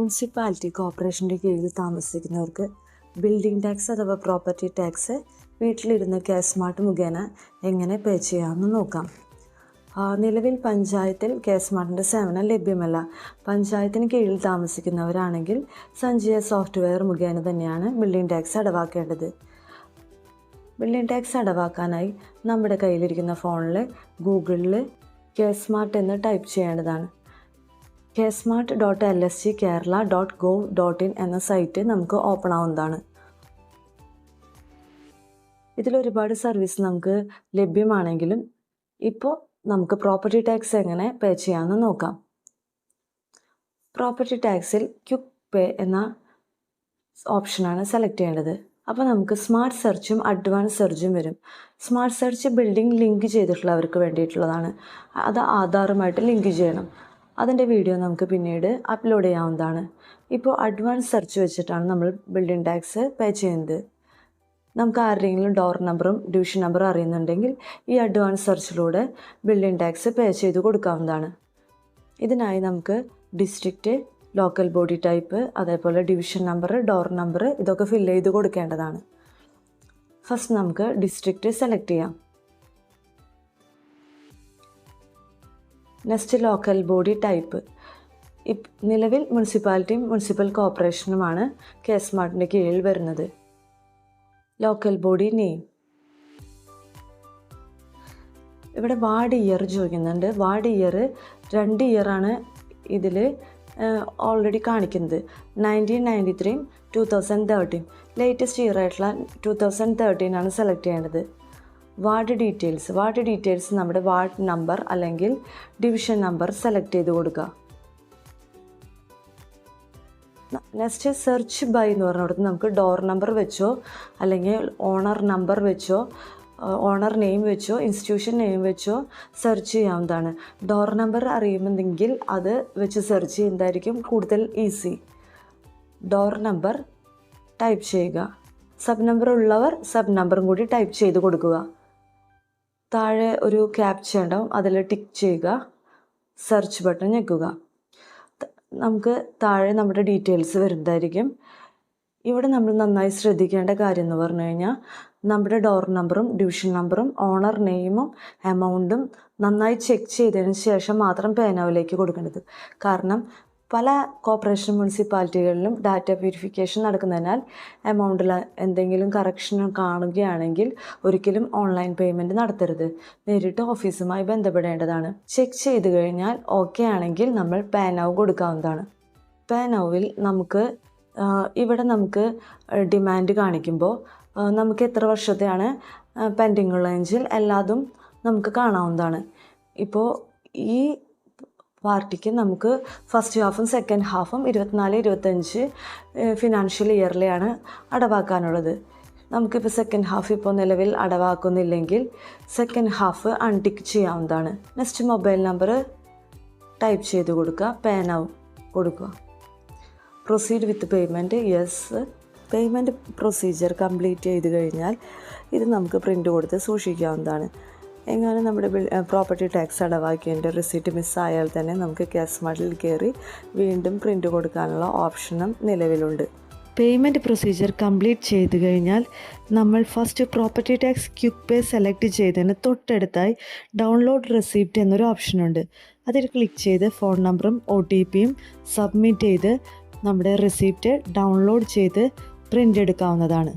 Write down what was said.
Municipality കോർപ്പറേഷൻ്റെ കീഴിൽ താമസിക്കുന്നവർക്ക് ബിൽഡിംഗ് ടാക്സ് അഥവാ പ്രോപ്പർട്ടി ടാക്സ് വീട്ടിലിരുന്ന് ക്യാഷ് സ്മാർട്ട് മുഖേന എങ്ങനെ പേ ചെയ്യാമെന്ന് നോക്കാം. നിലവിൽ പഞ്ചായത്തിൽ ക്യാഷ് സ്മാർട്ടിൻ്റെ സേവനം ലഭ്യമല്ല. പഞ്ചായത്തിന് കീഴിൽ താമസിക്കുന്നവരാണെങ്കിൽ സഞ്ജയ സോഫ്റ്റ്വെയർ മുഖേന തന്നെയാണ് ബിൽഡിംഗ് ടാക്സ് അടവാക്കേണ്ടത്. ബിൽഡിംഗ് ടാക്സ് അടവാക്കാനായി നമ്മുടെ കയ്യിലിരിക്കുന്ന ഫോണിൽ ഗൂഗിളിൽ ക്യാഷ് സ്മാർട്ട് എന്ന് ടൈപ്പ് ചെയ്യേണ്ടതാണ്. KSmart.lsgkerala.gov.in എന്ന സൈറ്റ് നമുക്ക് ഓപ്പൺ ആവുന്നതാണ്. ഇതിലൊരുപാട് സർവീസ് നമുക്ക് ലഭ്യമാണെങ്കിലും ഇപ്പോൾ നമുക്ക് പ്രോപ്പർട്ടി ടാക്സ് എങ്ങനെ പേ ചെയ്യാമെന്ന് നോക്കാം. പ്രോപ്പർട്ടി ടാക്സിൽ ക്വിക്ക് പേ എന്ന ഓപ്ഷനാണ് സെലക്ട് ചെയ്യേണ്ടത്. അപ്പോൾ നമുക്ക് സ്മാർട്ട് സെർച്ചും അഡ്വാൻസ് സെർച്ചും വരും. സ്മാർട്ട് സെർച്ച് ബിൽഡിംഗ് ലിങ്ക് ചെയ്തിട്ടുള്ളവർക്ക് വേണ്ടിയിട്ടുള്ളതാണ്. അത് ആധാറുമായിട്ട് ലിങ്ക് ചെയ്യണം. അതിൻ്റെ വീഡിയോ നമുക്ക് പിന്നീട് അപ്ലോഡ് ചെയ്യാവുന്നതാണ്. ഇപ്പോൾ അഡ്വാൻസ് സെർച്ച് വെച്ചിട്ടാണ് നമ്മൾ ബിൽഡിംഗ് ടാക്സ് പേ ചെയ്യുന്നത്. നമുക്ക് ആരുടെയെങ്കിലും ഡോർ നമ്പറും ഡിവിഷൻ നമ്പറും അറിയുന്നുണ്ടെങ്കിൽ ഈ അഡ്വാൻസ് സെർച്ചിലൂടെ ബിൽഡിംഗ് ടാക്സ് പേ ചെയ്ത് കൊടുക്കാവുന്നതാണ്. ഇതിനായി നമുക്ക് ഡിസ്ട്രിക്റ്റ്, ലോക്കൽ ബോഡി ടൈപ്പ്, അതേപോലെ ഡിവിഷൻ നമ്പർ, ഡോർ നമ്പർ ഇതൊക്കെ ഫില്ല് ചെയ്ത് കൊടുക്കേണ്ടതാണ്. ഫസ്റ്റ് നമുക്ക് ഡിസ്ട്രിക്റ്റ് സെലക്ട് ചെയ്യാം. Next local body type. നിലവിൽ മുനിസിപ്പാലിറ്റിയും മുനിസിപ്പൽ കോർപ്പറേഷനുമാണ് ക്യാഷ് സ്മാർട്ടിൻ്റെ കീഴിൽ വരുന്നത്. Local body name. ഇവിടെ വാർഡ് ഇയർ ചോദിക്കുന്നുണ്ട്. വാർഡ് ഇയർ 2 ഇയറാണ് ഇതിൽ ഓൾറെഡി കാണിക്കുന്നത്. 1993, 2013. ലേറ്റസ്റ്റ് ഇയർ ആയിട്ടുള്ള 2013 ആണ് സെലക്ട് ചെയ്യേണ്ടത്. വാർഡ് ഡീറ്റെയിൽസ് നമ്മുടെ വാർഡ് നമ്പർ അല്ലെങ്കിൽ ഡിവിഷൻ നമ്പർ സെലക്ട് ചെയ്ത് കൊടുക്കുക. നെക്സ്റ്റ് സെർച്ച് ബൈ എന്ന് പറഞ്ഞിടത്ത് നമുക്ക് ഡോർ നമ്പർ വെച്ചോ അല്ലെങ്കിൽ ഓണർ നമ്പർ വെച്ചോ ഓണർ നെയിം വെച്ചോ ഇൻസ്റ്റിറ്റ്യൂഷൻ നെയിം വെച്ചോ സെർച്ച് ചെയ്യാവുന്നതാണ്. ഡോർ നമ്പർ അറിയുമെങ്കിൽ അത് വെച്ച് സെർച്ച് ചെയ്യുന്നതായിരിക്കും കൂടുതൽ ഈസി. ഡോർ നമ്പർ ടൈപ്പ് ചെയ്യുക. സബ് നമ്പർ ഉള്ളവർ സബ് നമ്പറും കൂടി ടൈപ്പ് ചെയ്ത് കൊടുക്കുക. താഴെ ഒരു ക്യാപ്ച ഉണ്ടാവും, അതിൽ ടിക്ക് ചെയ്യുക, സെർച്ച് ബട്ടൺ ഞെക്കുക. നമുക്ക് താഴെ നമ്മുടെ ഡീറ്റെയിൽസ് വരുന്നതായിരിക്കും. ഇവിടെ നമ്മൾ നന്നായി ശ്രദ്ധിക്കേണ്ട കാര്യം എന്ന് പറഞ്ഞു കഴിഞ്ഞാൽ നമ്മുടെ ഡോർ നമ്പറും ഡിവിഷൻ നമ്പറും ഓണർ നെയിമും എമൗണ്ടും നന്നായി ചെക്ക് ചെയ്തതിന് ശേഷം മാത്രം പേനാവിലേക്ക് കൊടുക്കേണ്ടത്. കാരണം പല കോർപ്പറേഷൻ മുനിസിപ്പാലിറ്റികളിലും ഡാറ്റ പ്യൂരിഫിക്കേഷൻ നടക്കുന്നതിനാൽ എമൗണ്ടിൽ എന്തെങ്കിലും കറക്ഷൻ കാണുകയാണെങ്കിൽ ഒരിക്കലും ഓൺലൈൻ പേയ്മെൻറ്റ് നടത്തരുത്. നേരിട്ട് ഓഫീസുമായി ബന്ധപ്പെടേണ്ടതാണ്. ചെക്ക് ചെയ്ത് കഴിഞ്ഞാൽ ഓക്കെ ആണെങ്കിൽ നമ്മൾ പേനാവ് കൊടുക്കാവുന്നതാണ്. പേനാവിൽ ഇവിടെ നമുക്ക് ഡിമാൻഡ് കാണിക്കുമ്പോൾ നമുക്ക് എത്ര വർഷത്തെയാണ് പെൻഡിങ് ഉള്ളതെങ്കിൽ എല്ലാതും നമുക്ക് കാണാവുന്നതാണ്. ഇപ്പോൾ ഈ പാർട്ടിക്ക് നമുക്ക് ഫസ്റ്റ് ഹാഫും സെക്കൻഡ് ഹാഫും 24-25 ഫിനാൻഷ്യൽ ഇയറിലെയാണ് അടവാക്കാനുള്ളത്. നമുക്കിപ്പോൾ സെക്കൻഡ് ഹാഫ് ഇപ്പോൾ നിലവിൽ അടവാക്കുന്നില്ലെങ്കിൽ സെക്കൻഡ് ഹാഫ് അൺടിക്ക് ചെയ്യാവുന്നതാണ്. നെക്സ്റ്റ് മൊബൈൽ നമ്പർ ടൈപ്പ് ചെയ്ത് കൊടുക്കുക, പേനാവും കൊടുക്കുക. പ്രൊസീഡ് വിത്ത് payment, yes. Payment procedure complete ചെയ്ത് കഴിഞ്ഞാൽ ഇത് നമുക്ക് പ്രിൻ്റ് കൊടുത്ത് സൂക്ഷിക്കാവുന്നതാണ്. എങ്ങനെ നമ്മുടെ പ്രോപ്പർട്ടി ടാക്സ് അടവാക്കിയതിൻ്റെ റിസീറ്റ് മിസ്സായാൽ തന്നെ നമുക്ക് ക്യാഷ് സ്മാർട്ടിൽ കയറി വീണ്ടും പ്രിൻ്റ് കൊടുക്കാനുള്ള ഓപ്ഷനും നിലവിലുണ്ട്. പേയ്മെൻറ്റ് പ്രൊസീജിയർ കംപ്ലീറ്റ് ചെയ്ത് കഴിഞ്ഞാൽ നമ്മൾ ഫസ്റ്റ് പ്രോപ്പർട്ടി ടാക്സ് ക്വിക്ക് പേ സെലക്ട് ചെയ്തതിന് തൊട്ടടുത്തായി ഡൗൺലോഡ് റെസിപ്റ്റ് എന്നൊരു ഓപ്ഷനുണ്ട്. അതിൽ ക്ലിക്ക് ചെയ്ത് ഫോൺ നമ്പറും OTPയും സബ്മിറ്റ് ചെയ്ത് നമ്മുടെ റെസിപ്റ്റ് ഡൗൺലോഡ് ചെയ്ത് പ്രിൻ്റ് എടുക്കാവുന്നതാണ്.